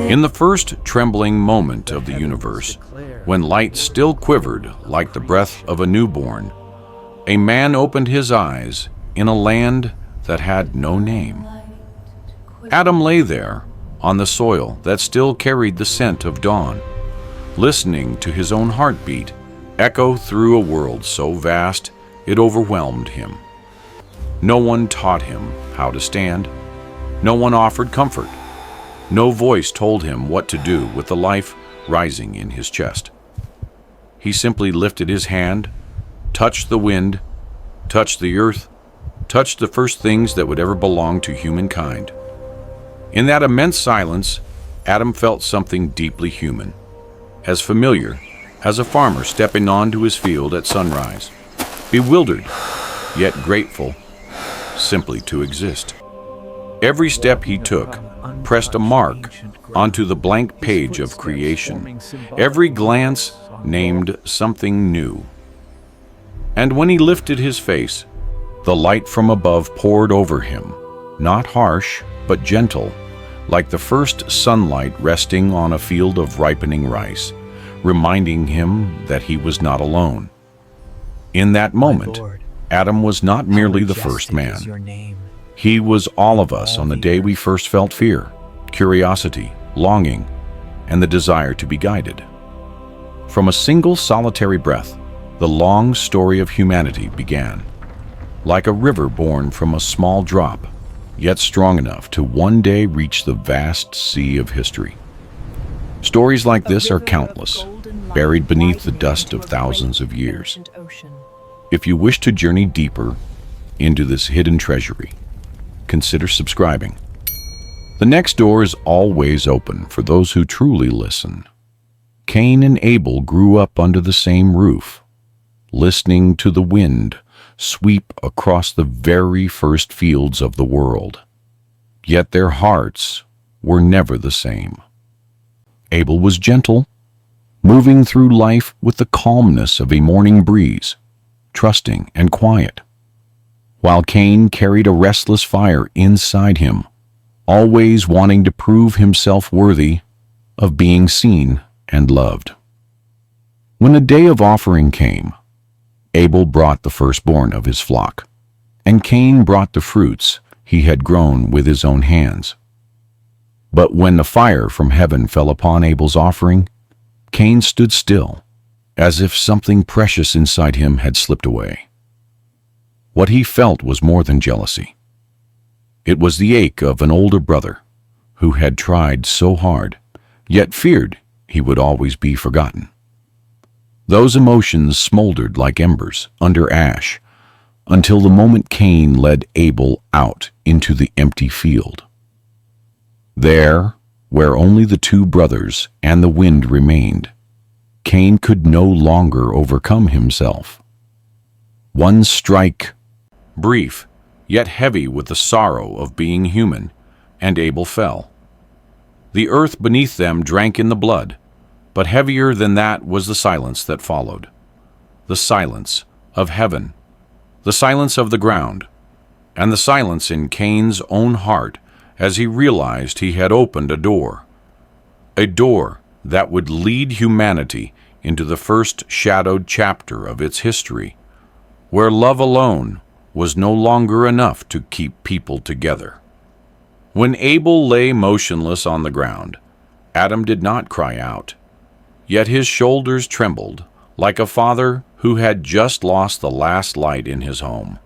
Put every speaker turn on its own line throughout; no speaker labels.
In the first trembling moment of the universe, when light still quivered like the breath of a newborn, a man opened his eyes in a land that had no name. Adam lay there on the soil that still carried the scent of dawn, listening to his own heartbeat echo through a world so vast it overwhelmed him. No one taught him how to stand. No one offered comfort. No voice told him what to do with the life rising in his chest. He simply lifted his hand, touched the wind, touched the earth, touched the first things that would ever belong to humankind. In that immense silence, Adam felt something deeply human, as familiar as a farmer stepping onto his field at sunrise, bewildered, yet grateful, simply to exist. Every step he took pressed a mark onto the blank page of creation. Every glance named something new. And when he lifted his face, the light from above poured over him, not harsh, but gentle, like the first sunlight resting on a field of ripening rice, reminding him that he was not alone. In that moment, Adam was not merely the first man. He was all of us on the day we first felt fear, curiosity, longing, and the desire to be guided. From a single solitary breath, the long story of humanity began, like a river born from a small drop, yet strong enough to one day reach the vast sea of history. Stories like this are countless, buried beneath the dust of thousands of years. If you wish to journey deeper into this hidden treasury, consider subscribing. The next door is always open for those who truly listen. Cain and Abel grew up under the same roof, listening to the wind sweep across the very first fields of the world. Yet their hearts were never the same. Abel was gentle, moving through life with the calmness of a morning breeze, trusting and quiet, while Cain carried a restless fire inside him, always wanting to prove himself worthy of being seen and loved. When the day of offering came, Abel brought the firstborn of his flock, and Cain brought the fruits he had grown with his own hands. But when the fire from heaven fell upon Abel's offering, Cain stood still, as if something precious inside him had slipped away. What he felt was more than jealousy. It was the ache of an older brother who had tried so hard, yet feared he would always be forgotten. Those emotions smoldered like embers under ash until the moment Cain led Abel out into the empty field. There, where only the two brothers and the wind remained, Cain could no longer overcome himself. One strike, brief, yet heavy with the sorrow of being human, and Abel fell. The earth beneath them drank in the blood, but heavier than that was the silence that followed. The silence of heaven, the silence of the ground, and the silence in Cain's own heart as he realized he had opened a door that would lead humanity into the first shadowed chapter of its history, where love alone was no longer enough to keep people together. When Abel lay motionless on the ground, Adam did not cry out, yet his shoulders trembled like a father who had just lost the last light in his home.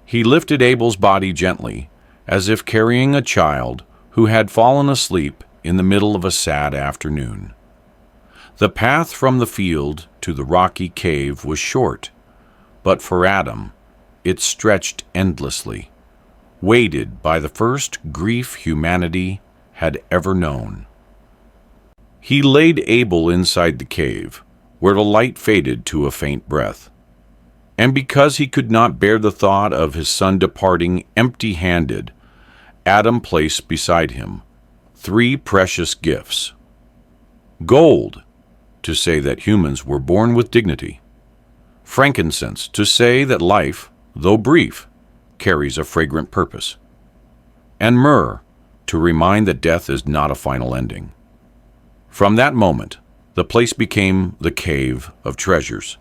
He lifted Abel's body gently, as if carrying a child who had fallen asleep in the middle of a sad afternoon. The path from the field to the rocky cave was short, but for Adam, it stretched endlessly, weighted by the first grief humanity had ever known. He laid Abel inside the cave, where the light faded to a faint breath. And because he could not bear the thought of his son departing empty-handed, Adam placed beside him 3 precious gifts. Gold, to say that humans were born with dignity. Frankincense, to say that life, though brief, carries a fragrant purpose. And myrrh, to remind that death is not a final ending. From that moment, the place became the cave of treasures,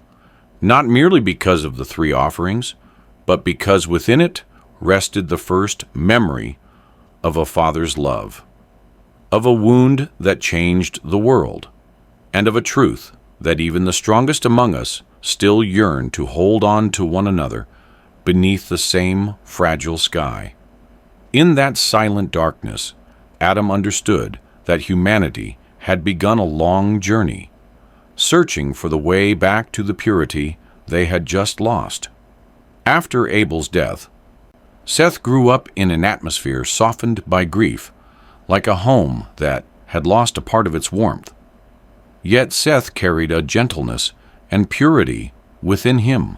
not merely because of the three offerings, but because within it rested the first memory of a father's love, of a wound that changed the world, and of a truth that even the strongest among us still yearn to hold on to one another beneath the same fragile sky. In that silent darkness, Adam understood that humanity had begun a long journey, searching for the way back to the purity they had just lost. After Abel's death, Seth grew up in an atmosphere softened by grief, like a home that had lost a part of its warmth. Yet Seth carried a gentleness and purity within him,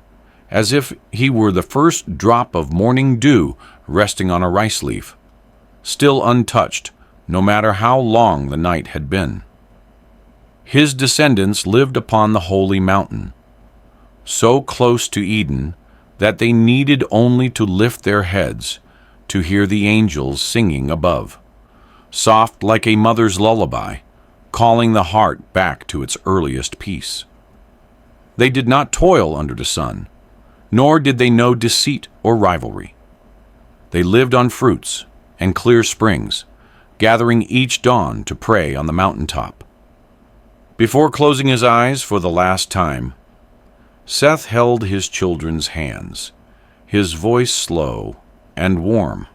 as if he were the first drop of morning dew resting on a rice leaf, still untouched, no matter how long the night had been. His descendants lived upon the holy mountain, so close to Eden that they needed only to lift their heads to hear the angels singing above, soft like a mother's lullaby, calling the heart back to its earliest peace. They did not toil under the sun, nor did they know deceit or rivalry. They lived on fruits and clear springs, gathering each dawn to pray on the mountaintop. Before closing his eyes for the last time, Seth held his children's hands, his voice slow and warm,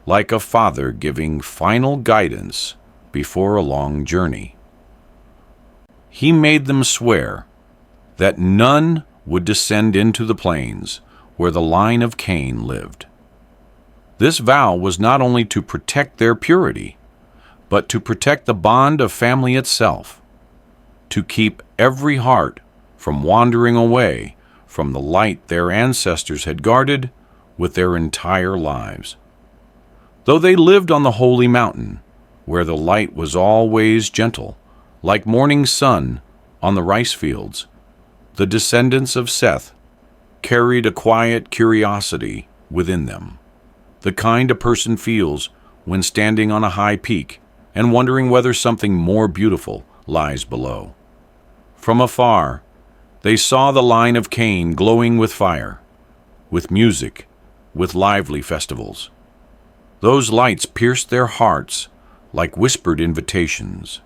like a father giving final guidance before a long journey. He made them swear that none would descend into the plains where the line of Cain lived. This vow was not only to protect their purity, but to protect the bond of family itself, to keep every heart from wandering away from the light their ancestors had guarded with their entire lives. Though they lived on the holy mountain, where the light was always gentle, like morning sun on the rice fields, the descendants of Seth carried a quiet curiosity within them, the kind a person feels when standing on a high peak and wondering whether something more beautiful lies below. From afar, they saw the line of Cain glowing with fire, with music, with lively festivals. Those lights pierced their hearts like whispered invitations,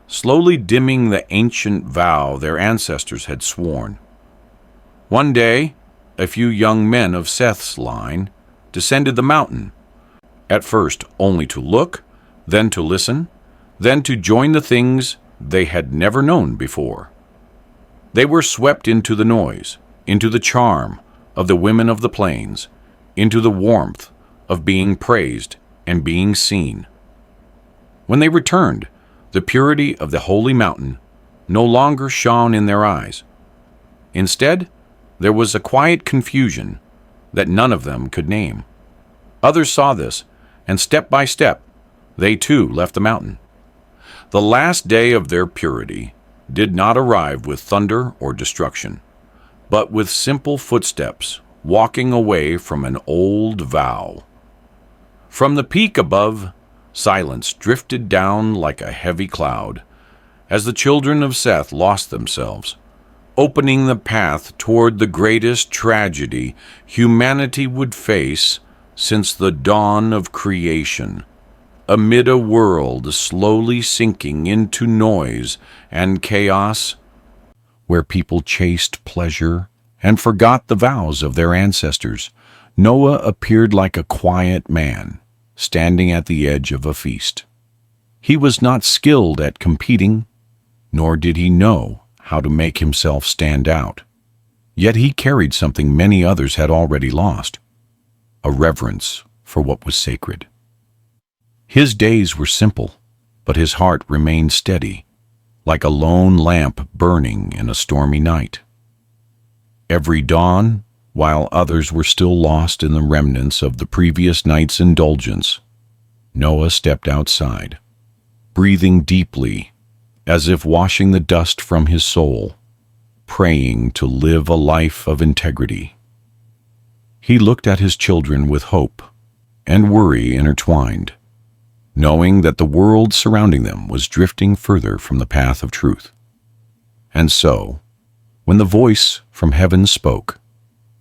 slowly dimming the ancient vow their ancestors had sworn. One day, a few young men of Seth's line descended the mountain, at first only to look, then to listen, then to join the things they had never known before. They were swept into the noise, into the charm of the women of the plains, into the warmth of being praised and being seen. When they returned, the purity of the holy mountain no longer shone in their eyes. Instead, there was a quiet confusion that none of them could name. Others saw this, and step by step, they too left the mountain. The last day of their purity did not arrive with thunder or destruction, but with simple footsteps walking away from an old vow. From the peak above, silence drifted down like a heavy cloud as the children of Seth lost themselves, opening the path toward the greatest tragedy humanity would face since the dawn of creation, amid a world slowly sinking into noise and chaos, where people chased pleasure and forgot the vows of their ancestors. Noah appeared like a quiet man, standing at the edge of a feast. He was not skilled at competing, nor did he know how to make himself stand out. Yet he carried something many others had already lost, a reverence for what was sacred. His days were simple, but his heart remained steady, like a lone lamp burning in a stormy night. Every dawn, while others were still lost in the remnants of the previous night's indulgence, Noah stepped outside, breathing deeply, as if washing the dust from his soul, praying to live a life of integrity. He looked at his children with hope and worry intertwined, knowing that the world surrounding them was drifting further from the path of truth. And so, when the voice from heaven spoke,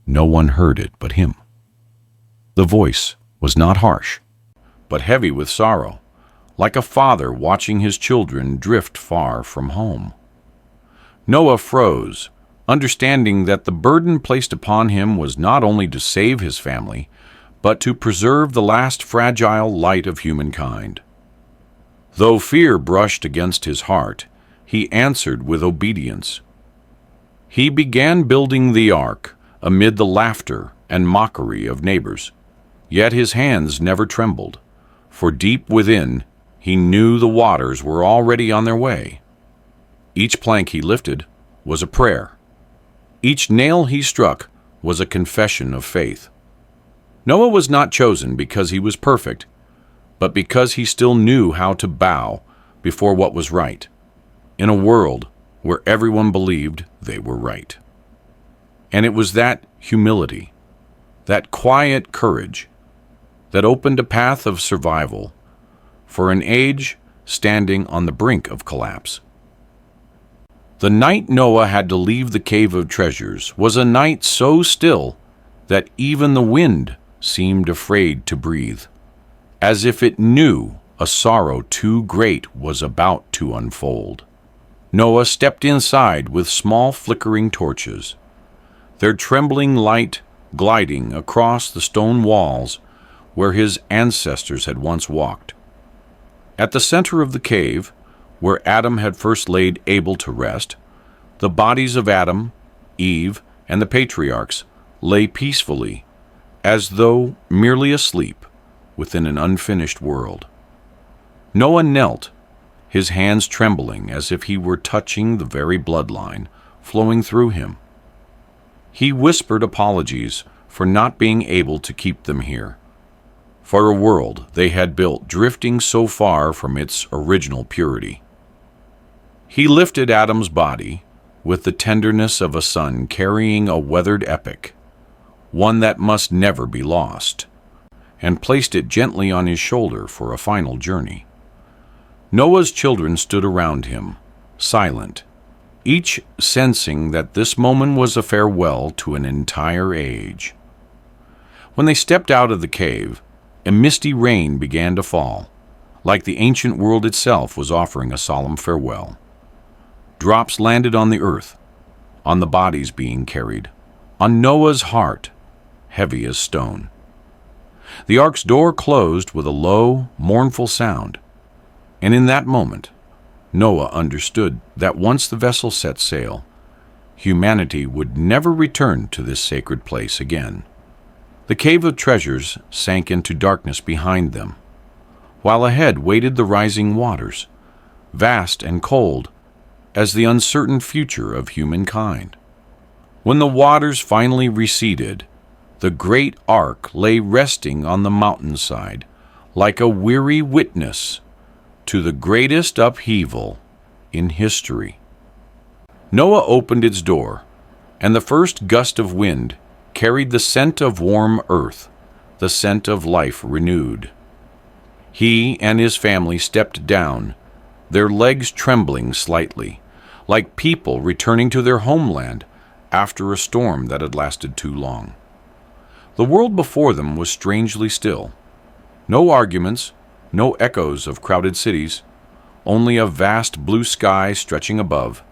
no one heard it but him. The voice was not harsh, but heavy with sorrow, like a father watching his children drift far from home. Noah froze, understanding that the burden placed upon him was not only to save his family, but to preserve the last fragile light of humankind. Though fear brushed against his heart, he answered with obedience. He began building the ark amid the laughter and mockery of neighbors, yet his hands never trembled, for deep within he knew the waters were already on their way. Each plank he lifted was a prayer. Each nail he struck was a confession of faith. Noah was not chosen because he was perfect, but because he still knew how to bow before what was right, in a world where everyone believed they were right. And it was that humility, that quiet courage, that opened a path of survival for an age standing on the brink of collapse. The night Noah had to leave the cave of treasures was a night so still that even the wind seemed afraid to breathe, as if it knew a sorrow too great was about to unfold. Noah stepped inside with small flickering torches, their trembling light gliding across the stone walls where his ancestors had once walked. At the center of the cave, where Adam had first laid Abel to rest, the bodies of Adam, Eve, and the patriarchs lay peacefully, as though merely asleep within an unfinished world. Noah knelt, his hands trembling as if he were touching the very bloodline flowing through him. He whispered apologies for not being able to keep them here, for a world they had built drifting so far from its original purity. He lifted Adam's body with the tenderness of a son carrying a weathered epic, one that must never be lost, and placed it gently on his shoulder for a final journey. Noah's children stood around him, silent, each sensing that this moment was a farewell to an entire age. When they stepped out of the cave, a misty rain began to fall, like the ancient world itself was offering a solemn farewell. Drops landed on the earth, on the bodies being carried, on Noah's heart, heavy as stone. The ark's door closed with a low, mournful sound, and in that moment, Noah understood that once the vessel set sail, humanity would never return to this sacred place again. The cave of treasures sank into darkness behind them, while ahead waited the rising waters, vast and cold as the uncertain future of humankind. When the waters finally receded, the great ark lay resting on the mountainside like a weary witness to the greatest upheaval in history. Noah opened its door, and the first gust of wind carried the scent of warm earth, the scent of life renewed. He and his family stepped down, their legs trembling slightly, like people returning to their homeland after a storm that had lasted too long. The world before them was strangely still. No arguments, no echoes of crowded cities, only a vast blue sky stretching above,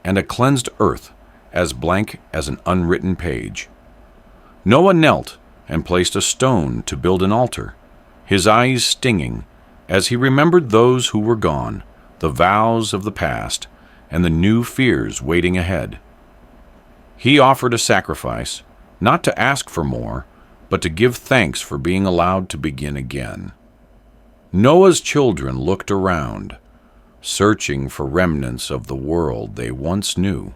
and a cleansed earth as blank as an unwritten page. Noah knelt and placed a stone to build an altar, his eyes stinging as he remembered those who were gone, the vows of the past, and the new fears waiting ahead. He offered a sacrifice, not to ask for more, but to give thanks for being allowed to begin again. Noah's children looked around, searching for remnants of the world they once knew,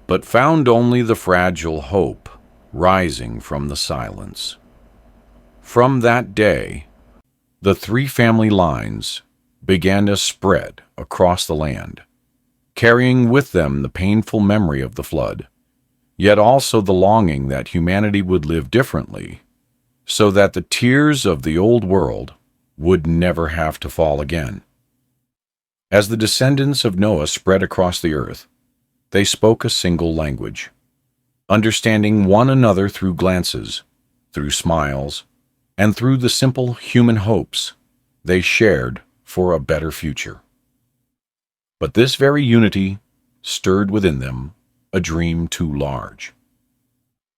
but found only the fragile hope rising from the silence. From that day, the three family lines began to spread across the land, carrying with them the painful memory of the flood, yet also the longing that humanity would live differently, so that the tears of the old world would never have to fall again. As the descendants of Noah spread across the earth, they spoke a single language, understanding one another through glances, through smiles, and through the simple human hopes they shared for a better future. But this very unity stirred within them a dream too large.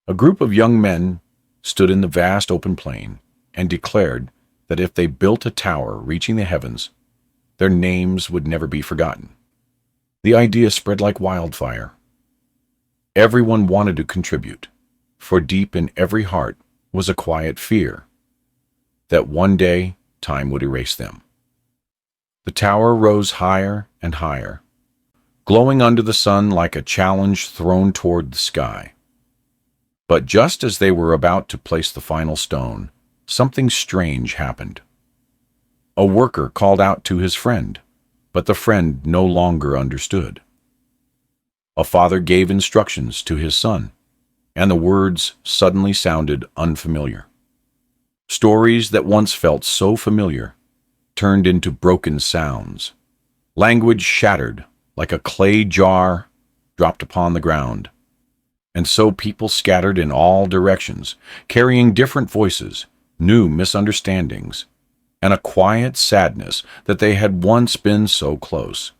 A group of young men stood in the vast open plain and declared that if they built a tower reaching the heavens, their names would never be forgotten. The idea spread like wildfire. Everyone wanted to contribute, for deep in every heart was a quiet fear that one day time would erase them. The tower rose higher and higher, glowing under the sun like a challenge thrown toward the sky. But just as they were about to place the final stone, something strange happened. A worker called out to his friend, but the friend no longer understood. A father gave instructions to his son, and the words suddenly sounded unfamiliar. Stories that once felt so familiar turned into broken sounds. Language shattered like a clay jar dropped upon the ground. And so people scattered in all directions, carrying different voices, new misunderstandings, and a quiet sadness that they had once been so close.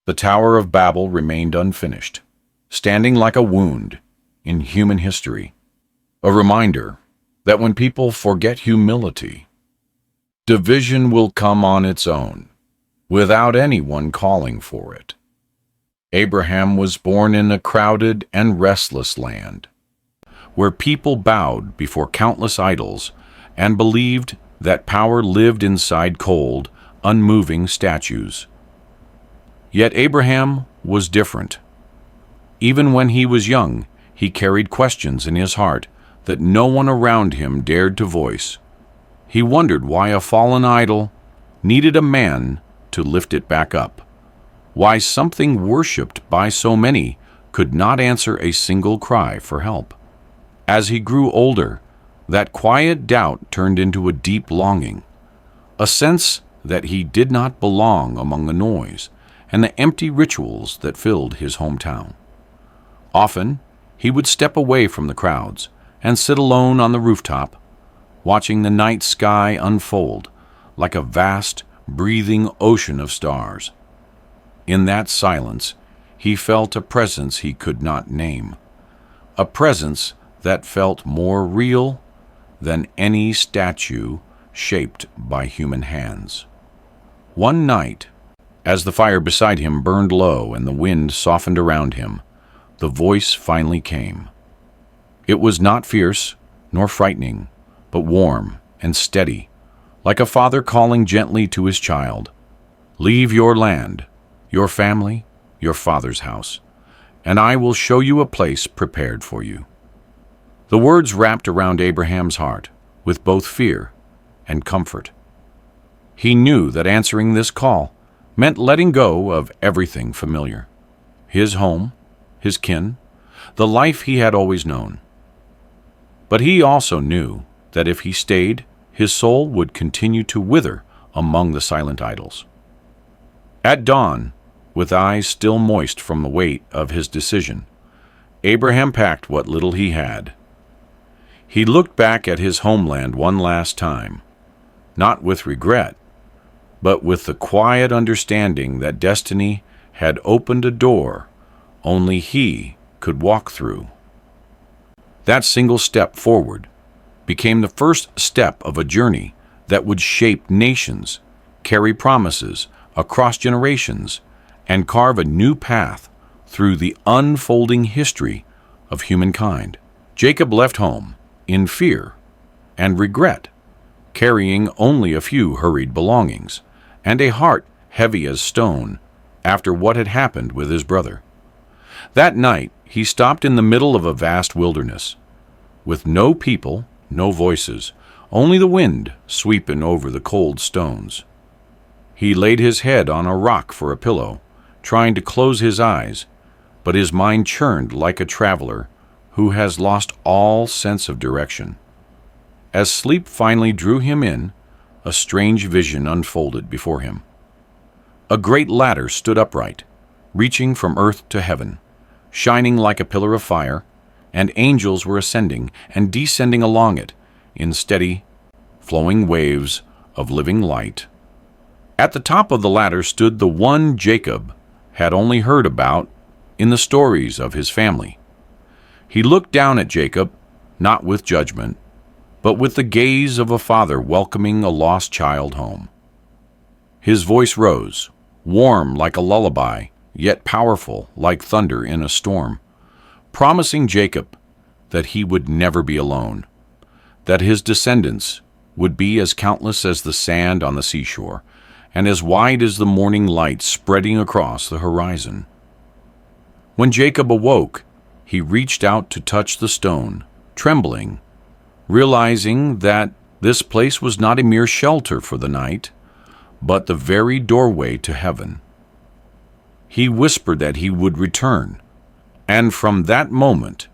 The Tower of Babel remained unfinished, standing like a wound in human history, a reminder that when people forget humility, division will come on its own, without anyone calling for it. Abraham was born in a crowded and restless land, where people bowed before countless idols and believed that power lived inside cold, unmoving statues. Yet Abraham was different. Even when he was young, he carried questions in his heart that no one around him dared to voice. He wondered why a fallen idol needed a man to lift it back up, why something worshipped by so many could not answer a single cry for help. As he grew older, that quiet doubt turned into a deep longing, a sense that he did not belong among the noise and the empty rituals that filled his hometown. Often, he would step away from the crowds and sit alone on the rooftop, watching the night sky unfold like a vast, breathing ocean of stars. In that silence, he felt a presence he could not name, a presence that felt more real than any statue shaped by human hands. One night, as the fire beside him burned low and the wind softened around him, the voice finally came. It was not fierce nor frightening, but warm and steady, like a father calling gently to his child. "Leave your land, your family, your father's house, and I will show you a place prepared for you." The words wrapped around Abraham's heart with both fear and comfort. He knew that answering this call meant letting go of everything familiar, his home, his kin, the life he had always known. But he also knew that if he stayed, his soul would continue to wither among the silent idols. At dawn, with eyes still moist from the weight of his decision, Abraham packed what little he had. He looked back at his homeland one last time, not with regret, but with the quiet understanding that destiny had opened a door only he could walk through. That single step forward became the first step of a journey that would shape nations, carry promises across generations, and carve a new path through the unfolding history of humankind. Jacob left home in fear and regret, carrying only a few hurried belongings and a heart heavy as stone after what had happened with his brother. That night, he stopped in the middle of a vast wilderness, with no people, no voices, only the wind sweeping over the cold stones. He laid his head on a rock for a pillow, trying to close his eyes, but his mind churned like a traveler who has lost all sense of direction. As sleep finally drew him in, a strange vision unfolded before him. A great ladder stood upright, reaching from earth to heaven, shining like a pillar of fire, and angels were ascending and descending along it in steady, flowing waves of living light. At the top of the ladder stood the one Jacob had only heard about in the stories of his family. He looked down at Jacob, not with judgment, but with the gaze of a father welcoming a lost child home. His voice rose, warm like a lullaby, yet powerful like thunder in a storm, promising Jacob that he would never be alone, that his descendants would be as countless as the sand on the seashore, and as wide as the morning light spreading across the horizon. When Jacob awoke, he reached out to touch the stone, trembling, realizing that this place was not a mere shelter for the night, but the very doorway to heaven. He whispered that he would return, and from that moment,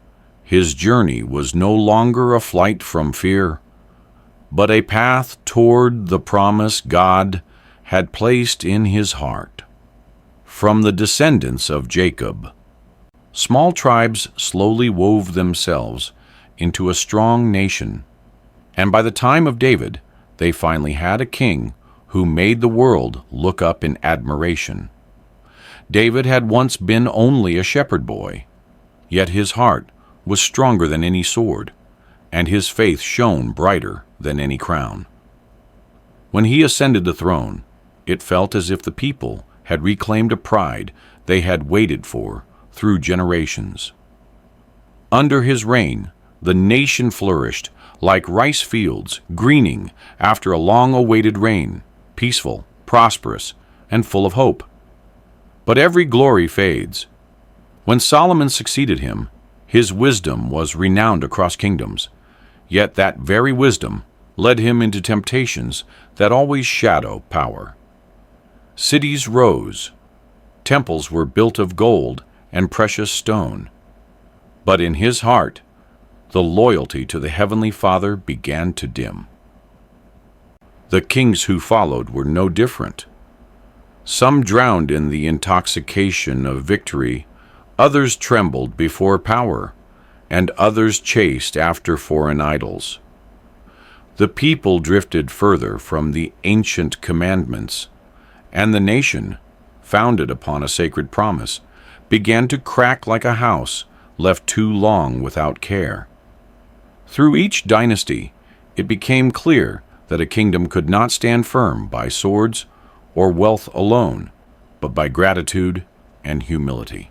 his journey was no longer a flight from fear, but a path toward the promise God had placed in his heart. From the descendants of Jacob, small tribes slowly wove themselves into a strong nation, and by the time of David, they finally had a king who made the world look up in admiration. David had once been only a shepherd boy, yet his heart was stronger than any sword, and his faith shone brighter than any crown. When he ascended the throne, it felt as if the people had reclaimed a pride they had waited for through generations. Under his reign, the nation flourished like rice fields greening after a long-awaited rain, peaceful, prosperous, and full of hope. But every glory fades. When Solomon succeeded him, his wisdom was renowned across kingdoms, yet that very wisdom led him into temptations that always shadow power. Cities rose, temples were built of gold and precious stone, but in his heart, the loyalty to the Heavenly Father began to dim. The kings who followed were no different. Some drowned in the intoxication of victory, others trembled before power, and others chased after foreign idols. The people drifted further from the ancient commandments, and the nation, founded upon a sacred promise, began to crack like a house left too long without care. Through each dynasty, it became clear that a kingdom could not stand firm by swords or wealth alone, but by gratitude and humility.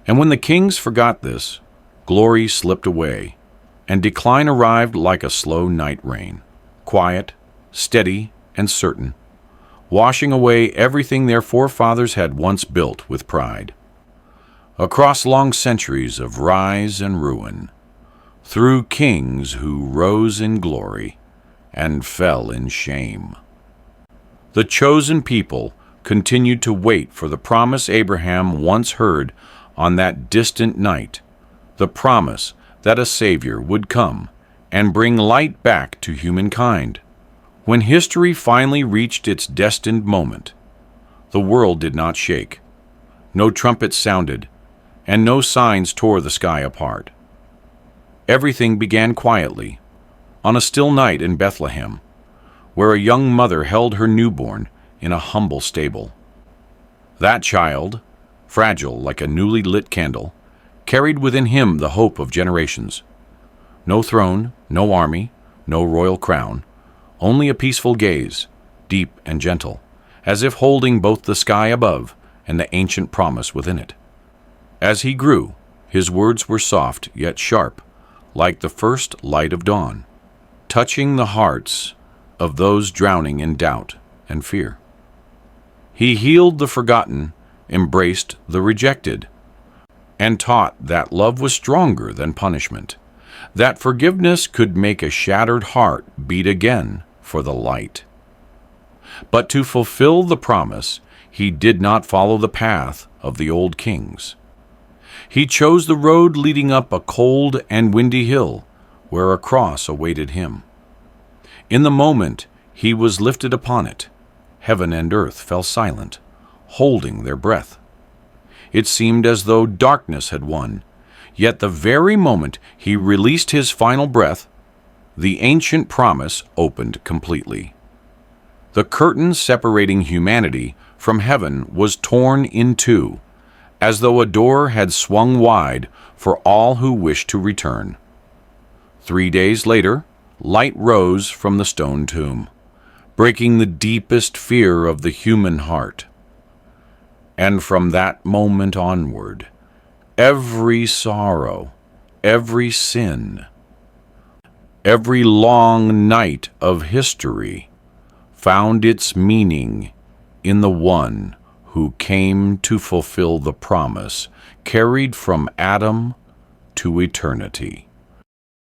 And when the kings forgot this, glory slipped away, and decline arrived like a slow night rain, quiet, steady, and certain, washing away everything their forefathers had once built with pride. Across long centuries of rise and ruin, through kings who rose in glory and fell in shame, the chosen people continued to wait for the promise Abraham once heard on that distant night, the promise that a Savior would come and bring light back to humankind. When history finally reached its destined moment, the world did not shake. No trumpets sounded, and no signs tore the sky apart. Everything began quietly, on a still night in Bethlehem, where a young mother held her newborn in a humble stable. That child, fragile like a newly lit candle, carried within him the hope of generations. No throne, no army, no royal crown, only a peaceful gaze, deep and gentle, as if holding both the sky above and the ancient promise within it. As he grew, his words were soft yet sharp, like the first light of dawn, touching the hearts of those drowning in doubt and fear. He healed the forgotten, embraced the rejected, and taught that love was stronger than punishment, that forgiveness could make a shattered heart beat again for the light. But to fulfill the promise, he did not follow the path of the old kings. He chose the road leading up a cold and windy hill where a cross awaited him. In the moment, He was lifted upon it. Heaven and earth fell silent, holding their breath. It seemed as though darkness had won, yet the very moment he released his final breath, the ancient promise opened completely. The curtain separating humanity from heaven was torn in two, as though a door had swung wide for all who wished to return. 3 days later, light rose from the stone tomb, breaking the deepest fear of the human heart. And from that moment onward, every sorrow, every sin, every long night of history found its meaning in the one who came to fulfill the promise carried from Adam to eternity.